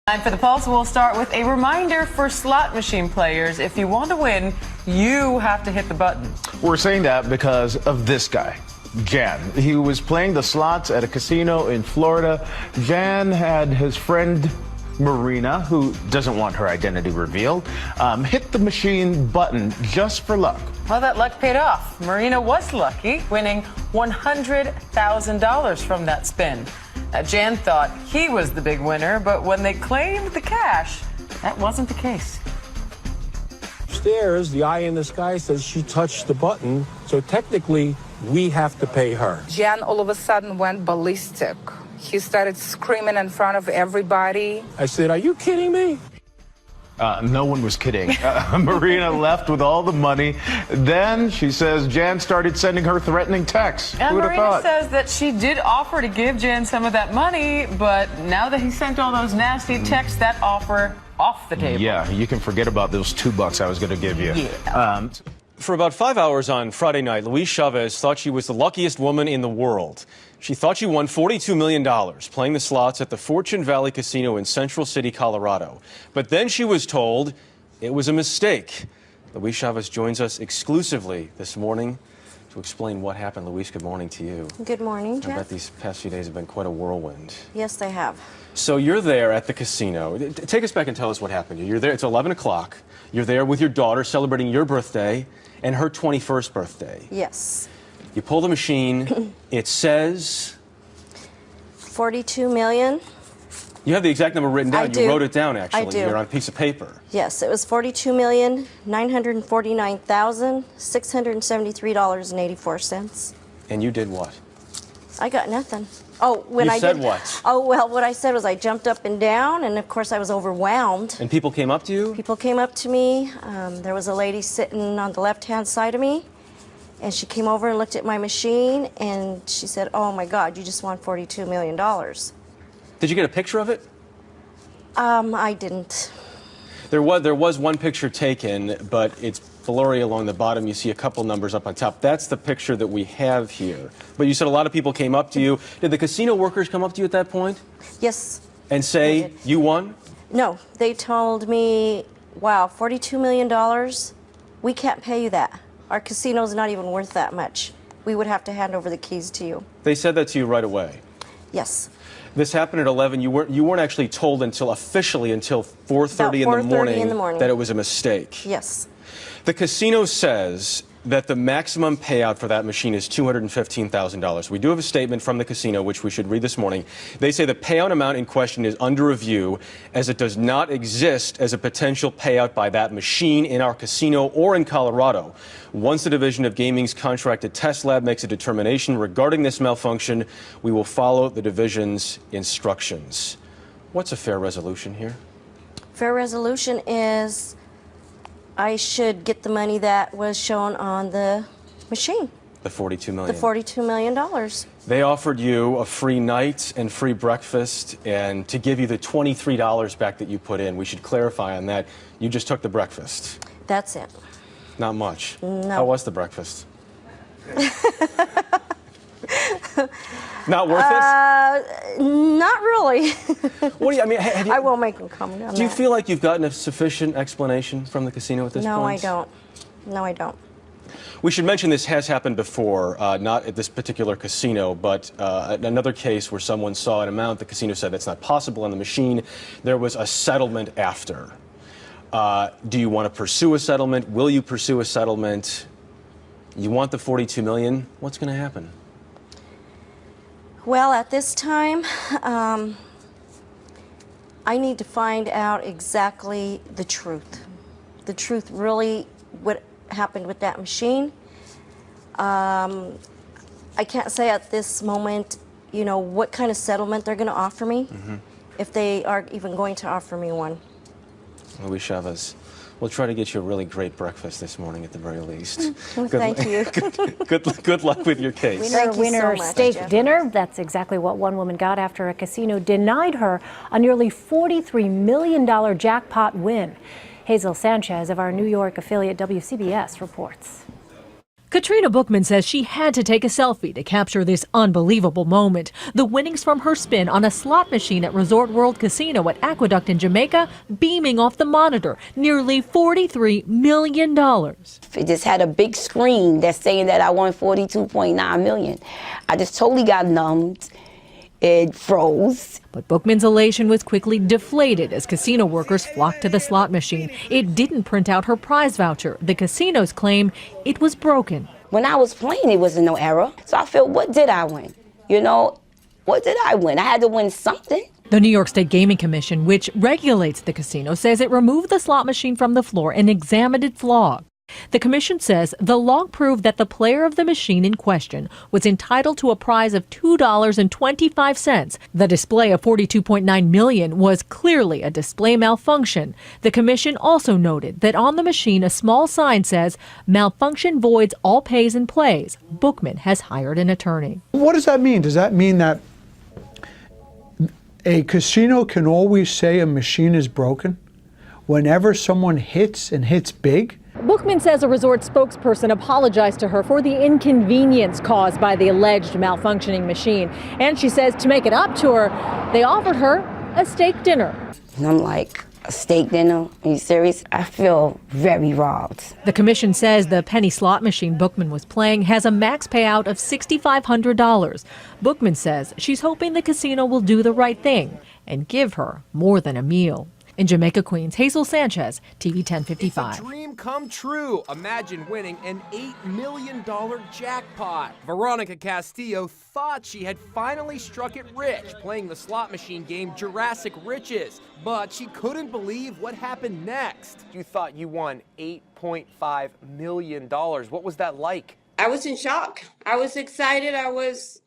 Time for the Pulse. We'll start with a reminder for slot machine players. If you want to win, you have to hit the button. We're saying that because of this guy, Jan. He was playing the slots at a casino in Florida. Jan had his friend Marina, who doesn't want her identity revealed, hit the machine button just for luck. Well, that luck paid off. Marina was lucky, winning $100,000 from that spin. Now, Jan thought he was the big winner, but when they claimed the cash, that wasn't the case. Upstairs, the eye in the sky says she touched the button, so technically, we have to pay her. Jan all of a sudden went ballistic. He started screaming in front of everybody. I said, "Are you kidding me?" No one was kidding. Marina left with all the money. Then, she says, Jan started sending her threatening texts. And Who would have Marina thought? says that she did offer to give Jan some of that money, but now that he sent all those nasty texts, that offer off the table. Yeah, you can forget about those $2 I was going to give you. Yeah. For about 5 hours on Friday night, Luis Chavez thought she was the luckiest woman in the world. She thought she won $42 million playing the slots at the Fortune Valley Casino in Central City, Colorado. But then she was told it was a mistake. Luis Chavez joins us exclusively this morning to explain what happened. Luis, good morning to you. Good morning, Jeff. I bet these past few days have been quite a whirlwind. Yes, they have. So you're there at the casino. Take us back and tell us what happened. You're there, it's 11 o'clock. You're there with your daughter celebrating your birthday and her 21st birthday. Yes. You pull the machine. It says 42 million. You have the exact number written down. I do. You wrote it down, actually. I do. You're on a piece of paper. Yes, it was $42,949,673.84. And you did what? I got nothing. Oh, when You I said did, what? Oh, well, what I said was I jumped up and down, and of course I was overwhelmed. And people came up to you? People came up to me. There was a lady sitting on the left-hand side of me, and she came over and looked at my machine, and she said, "Oh my God, you just won $42 million." Did you get a picture of it? I didn't. There was one picture taken, but it's blurry along the bottom. You see a couple numbers up on top. That's the picture that we have here. But you said a lot of people came up to you. Did the casino workers come up to you at that point? Yes. And say, you won? No, they told me, wow, $42 million, we can't pay you that. Our casino's not even worth that much. We would have to hand over the keys to you. They said that to you right away? Yes. This happened at 11. You weren't actually told officially until 4:30 in the morning that it was a mistake. Yes. The casino says that the maximum payout for that machine is $215,000. We do have a statement from the casino, which we should read this morning. They say the payout amount in question is under review, as it does not exist as a potential payout by that machine in our casino or in Colorado. Once the Division of Gaming's contracted test lab makes a determination regarding this malfunction, we will follow the division's instructions. What's a fair resolution here? Fair resolution is I should get the money that was shown on the machine. The $42 million. The $42 million. They offered you a free night and free breakfast, and to give you the $23 back that you put in. We should clarify on that. You just took the breakfast. That's it. Not much. No. How was the breakfast? Not worth it? Not really. What do you, I mean, I won't make them comment on that. Do you feel like you've gotten a sufficient explanation from the casino at this point? No, I don't. No, I don't. We should mention this has happened before, not at this particular casino, but another case where someone saw an amount, the casino said that's not possible on the machine. There was a settlement after. Do you want to pursue a settlement? Will you pursue a settlement? You want the $42 million? What's going to happen? Well, at this time, I need to find out exactly the truth. The truth, really, what happened with that machine. I can't say at this moment, you know, what kind of settlement they're going to offer me, if they are even going to offer me one. Luis Chavez, we'll try to get you a really great breakfast this morning at the very least. Well, thank you. Good luck with your case. Winner so much, steak Jeff. dinner. That's exactly what one woman got after a casino denied her a nearly $43 million jackpot win. Hazel Sanchez of our New York affiliate WCBS reports. Katrina Bookman says she had to take a selfie to capture this unbelievable moment. The winnings from her spin on a slot machine at Resort World Casino at Aqueduct in Jamaica beaming off the monitor, nearly $43 million. It just had a big screen that's saying that I won $42.9 million. I just totally got numbed. It froze. But Bookman's elation was quickly deflated as casino workers flocked to the slot machine. It didn't print out her prize voucher. The casinos claim it was broken. When I was playing, it wasn't no error. So I felt, what did I win? What did I win? I had to win something. The New York State Gaming Commission, which regulates the casino, says it removed the slot machine from the floor and examined its log. The commission says the log proved that the player of the machine in question was entitled to a prize of $2.25. The display of $42.9 million was clearly a display malfunction. The commission also noted that on the machine a small sign says, "Malfunction voids all pays and plays." Bookman has hired an attorney. What does that mean? Does that mean that a casino can always say a machine is broken whenever someone hits and hits big? Bookman says a resort spokesperson apologized to her for the inconvenience caused by the alleged malfunctioning machine. And she says to make it up to her, they offered her a steak dinner. And I'm like, a steak dinner? Are you serious? I feel very robbed. The commission says the penny slot machine Bookman was playing has a max payout of $6,500. Bookman says she's hoping the casino will do the right thing and give her more than a meal. In Jamaica, Queens, Hazel Sanchez, TV 1055. It's a dream come true. Imagine winning an $8 million jackpot. Veronica Castillo thought she had finally struck it rich playing the slot machine game Jurassic Riches, but she couldn't believe what happened next. You thought you won $8.5 million. What was that like? I was in shock. I was excited. I was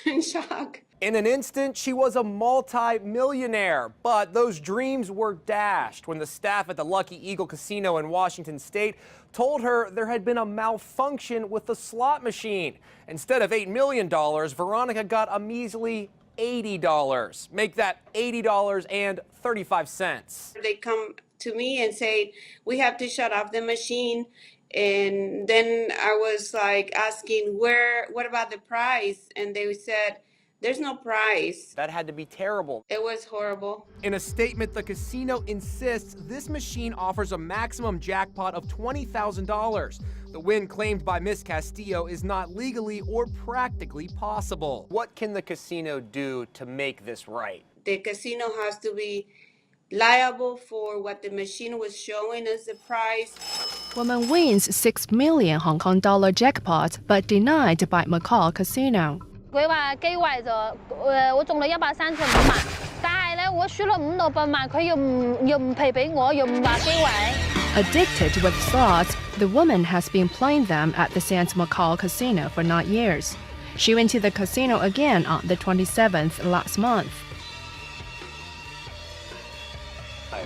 in shock. In an instant, she was a multi-millionaire, but those dreams were dashed when the staff at the Lucky Eagle Casino in Washington State told her there had been a malfunction with the slot machine. Instead of $8 million, Veronica got a measly $80. Make that $80.35. They come to me and say, we have to shut off the machine. And then I was like asking, what about the price? And they said, there's no price. That had to be terrible. It was horrible. In a statement, the casino insists this machine offers a maximum jackpot of $20,000. The win claimed by Miss Castillo is not legally or practically possible. What can the casino do to make this right? The casino has to be liable for what the machine was showing as the price. Woman wins $6 million Hong Kong dollar jackpot, but denied by Macau Casino. 佢話機壞咗，我中咗135萬，但係咧我輸咗500-600萬，佢又唔賠俾我，又唔話機壞。Addicted with slots, the woman has been playing them at the Sands Macau Casino for 9 years. She went to the casino again on the 27th last month.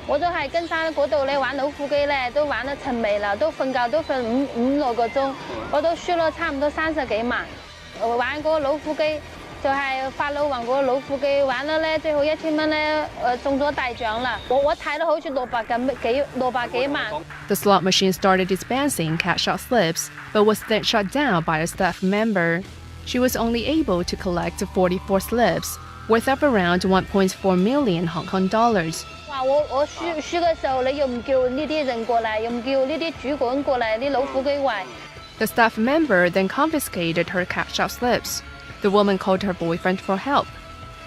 我都係跟山嗰度咧玩老虎機咧，都玩得沉迷啦，都瞓覺都瞓5-6個鐘，我都輸咗差唔多30幾萬。玩嗰個老虎機就係法老王嗰個老虎機，玩得咧最後1000蚊咧，中咗大獎啦！我睇到好似600幾萬。The slot machine started dispensing cash-out slips, but was then shut down by a staff member. She was only able to collect 44 slips, worth of around 1.4 million Hong Kong dollars. 話我輸嘅時候，你又唔叫呢啲人過嚟，又唔叫呢啲主管過嚟，啲老虎機壞。The staff member then confiscated her cash-out slips. The woman called her boyfriend for help.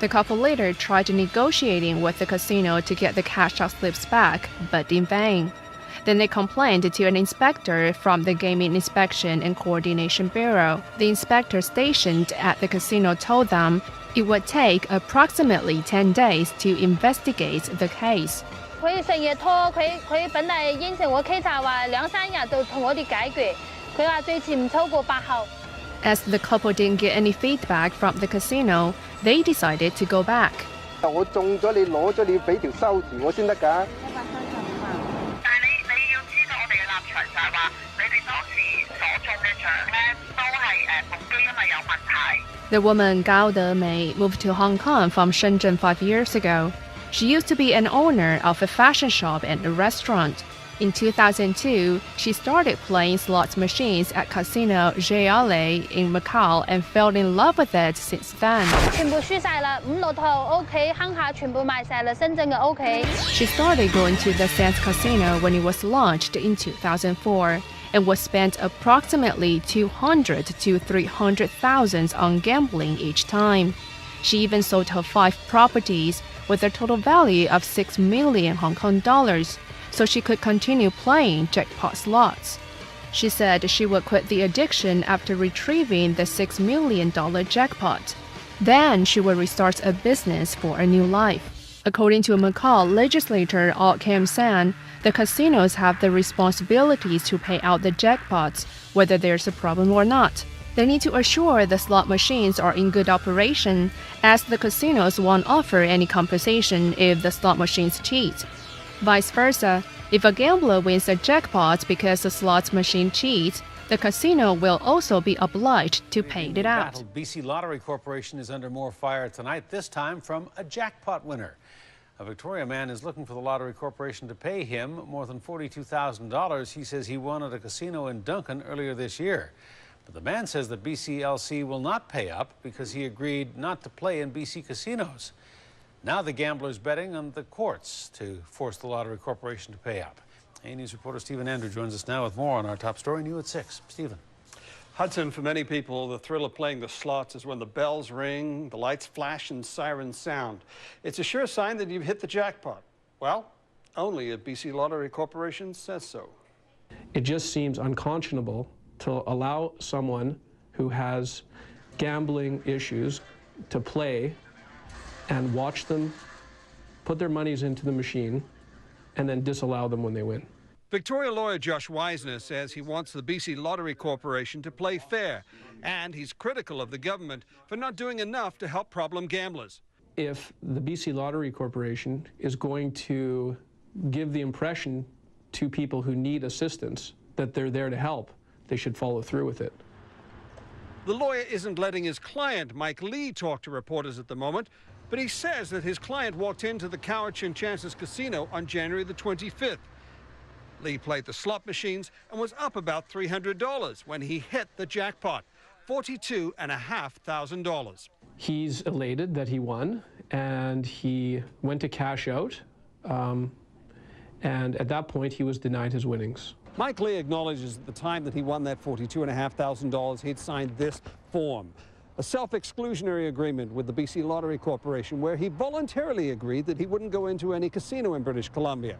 The couple later tried negotiating with the casino to get the cash-out slips back, but in vain. Then they complained to an inspector from the Gaming Inspection and Coordination Bureau. The inspector stationed at the casino told them it would take approximately 10 days to investigate the case. 佢成日拖，佢本嚟應承我稽查話2-3日就同我哋解決。 As the couple didn't get any feedback from the casino, they decided to go back. 我中咗你攞咗你要俾條收字我先得㗎。135萬。但係你要知道我哋嘅立場就係話，你哋當時所中嘅獎咧都係部機因為有問題。The woman Gao Demei moved to Hong Kong from Shenzhen 5 years ago. She used to be an owner of a fashion shop and a restaurant. In 2002, she started playing slot machines at Casino Jale in Macau and fell in love with it since then. 全部輸晒啦，5、6套 OK， 鄉下全部賣晒啦，深圳嘅 OK。 She started going to the Sands Casino when it was launched in 2004 and was spent approximately 200 to 300,000 on gambling each time. She even sold her 5 properties with a total value of 6 million Hong Kong dollars. So she could continue playing jackpot slots. She said she would quit the addiction after retrieving the $6 million jackpot. Then she would restart a business for a new life. According to Macau legislator Au Kam San, the casinos have the responsibilities to pay out the jackpots, whether there's a problem or not. They need to assure the slot machines are in good operation, as the casinos won't offer any compensation if the slot machines cheat. Vice versa, if a gambler wins a jackpot because the slot machine cheats, the casino will also be obliged to pay it out. BC Lottery Corporation is under more fire tonight, this time from a jackpot winner. A Victoria man is looking for the Lottery Corporation to pay him more than $42,000 he says he won at a casino in Duncan earlier this year. But the man says that BCLC will not pay up because he agreed not to play in BC casinos. Now the gambler's betting on the courts to force the Lottery Corporation to pay up. A News reporter Stephen Andrew joins us now with more on our top story, new at 6. Stephen. Hudson, for many people, the thrill of playing the slots is when the bells ring, the lights flash, and sirens sound. It's a sure sign that you've hit the jackpot. Well, only if BC Lottery Corporation says so. It just seems unconscionable to allow someone who has gambling issues to play and watch them put their monies into the machine and then disallow them when they win. Victoria lawyer Josh Wisner says he wants the BC Lottery Corporation to play fair, and he's critical of the government for not doing enough to help problem gamblers. If the BC Lottery Corporation is going to give the impression to people who need assistance that they're there to help, they should follow through with it. The lawyer isn't letting his client, Mike Lee, talk to reporters at the moment, but he says that his client walked into the Cowichan Chances Casino on January the 25th. Lee played the slot machines and was up about $300 when he hit the jackpot, $42,500. He's elated that he won, and he went to cash out, and at that point he was denied his winnings. Mike Lee acknowledges at the time that he won that $42,500, he'd signed this form, a self-exclusionary agreement with the BC Lottery Corporation, where he voluntarily agreed that he wouldn't go into any casino in British Columbia.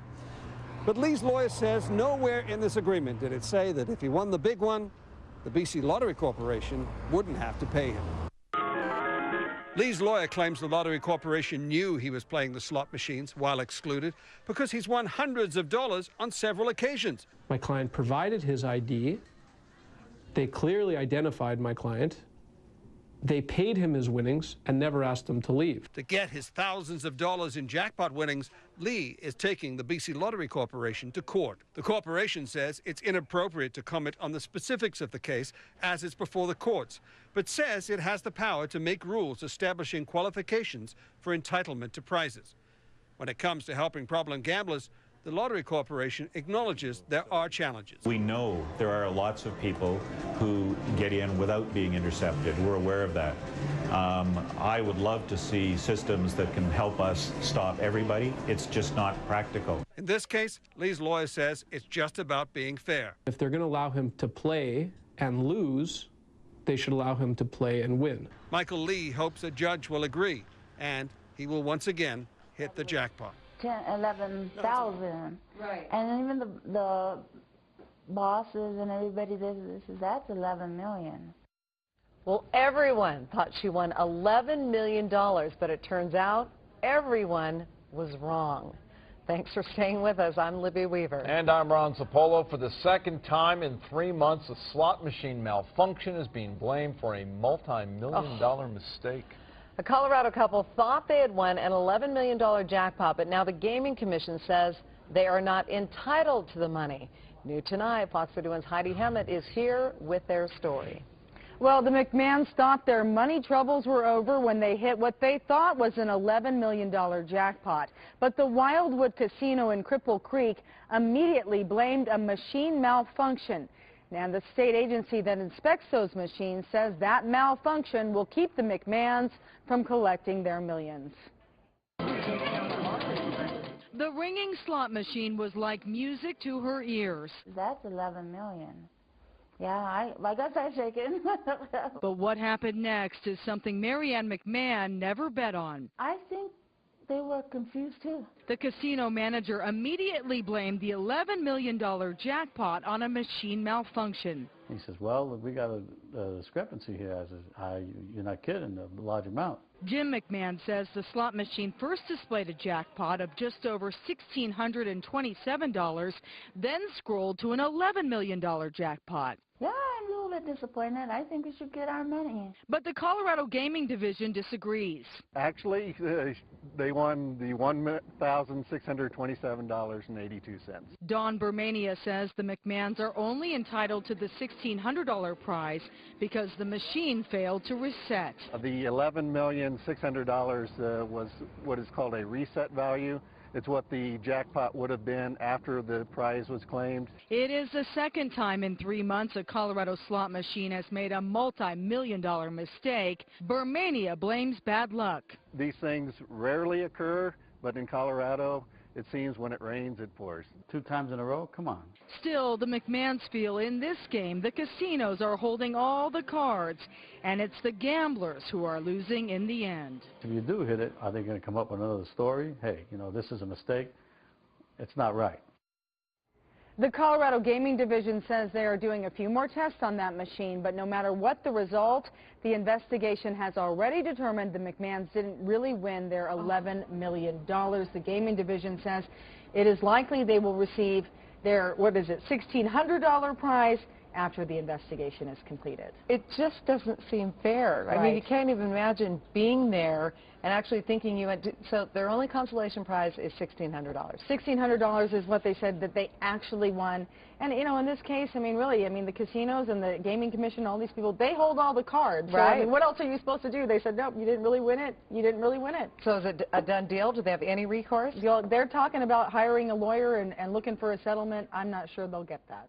But Lee's lawyer says nowhere in this agreement did it say that if he won the big one, the BC Lottery Corporation wouldn't have to pay him. Lee's lawyer claims the Lottery Corporation knew he was playing the slot machines while excluded because he's won hundreds of dollars on several occasions. My client provided his ID. They clearly identified my client. They paid him his winnings and never asked him to leave. To get his thousands of dollars in jackpot winnings, Lee is taking the BC Lottery Corporation to court. The corporation says it's inappropriate to comment on the specifics of the case as it's before the courts, but says it has the power to make rules establishing qualifications for entitlement to prizes. When it comes to helping problem gamblers, the Lottery Corporation acknowledges there are challenges. We know there are lots of people who get in without being intercepted. We're aware of that. I would love to see systems that can help us stop everybody. It's just not practical. In this case, Lee's lawyer says it's just about being fair. If they're going to allow him to play and lose, they should allow him to play and win. Michael Lee hopes a judge will agree, and he will once again hit the jackpot. 11,000. Right. And even the bosses and everybody, that's 11 million. Well, everyone thought she won $11 million, but it turns out everyone was wrong. Thanks for staying with us. I'm Libby Weaver. And I'm Ron Zapolo. For the second time in 3 months, a slot machine malfunction is being blamed for a multi-million-dollar mistake. A Colorado couple thought they had won an $11 million jackpot, but now the Gaming Commission says they are not entitled to the money. New tonight, Fox 31's Heidi Hemmett is here with their story. Well, the McMahons thought their money troubles were over when they hit what they thought was an $11 million jackpot. But the Wildwood Casino in Cripple Creek immediately blamed a machine malfunction. And the state agency that inspects those machines says that malfunction will keep the McMahons from collecting their millions. The ringing slot machine was like music to her ears. That's 11 million. Yeah, I guess I'm shaking. But what happened next is something Marianne McMahon never bet on. I think they were confused too. The casino manager immediately blamed the $11 million jackpot on a machine malfunction. He says, well, we got a discrepancy here. I says, you're not kidding, a large amount. Jim McMahon says the slot machine first displayed a jackpot of just over $1,627, then scrolled to an $11 million jackpot. Yeah, I'm a little bit disappointed. I think we should get our money. But the Colorado Gaming Division disagrees. Actually, they won the $1,627.82. Don Bermania says the McMahons are only entitled to the $1,600 prize because the machine failed to reset. The $11,600,000 was what is called a reset value. It's what the jackpot would have been after the prize was claimed. It is the second time in 3 months a Colorado slot machine has made a multi-million-dollar mistake. Bermania blames bad luck. These things rarely occur, but in Colorado, it seems when it rains, it pours. 2 times in a row? Come on. Still, the McMahons feel in this game the casinos are holding all the cards, and it's the gamblers who are losing in the end. If you do hit it, are they going to come up with another story? Hey, you know, this is a mistake. It's not right. The Colorado Gaming Division says they are doing a few more tests on that machine, but no matter what the result, the investigation has already determined the McMahons didn't really win their $11 million. The Gaming Division says it is likely they will receive their, $1,600 prize after the investigation is completed. It just doesn't seem fair. Right. I mean, you can't even imagine being there and actually thinking you went to, so their only consolation prize is $1,600. $1,600 is what they said that they actually won. And, you know, in this case, I mean, really, I mean, the casinos and the Gaming Commission, all these people, they hold all the cards. Right. So, I mean, what else are you supposed to do? They said, nope, you didn't really win it. You didn't really win it. So is it a done deal? Do they have any recourse? They're talking about hiring a lawyer and looking for a settlement. I'm not sure they'll get that.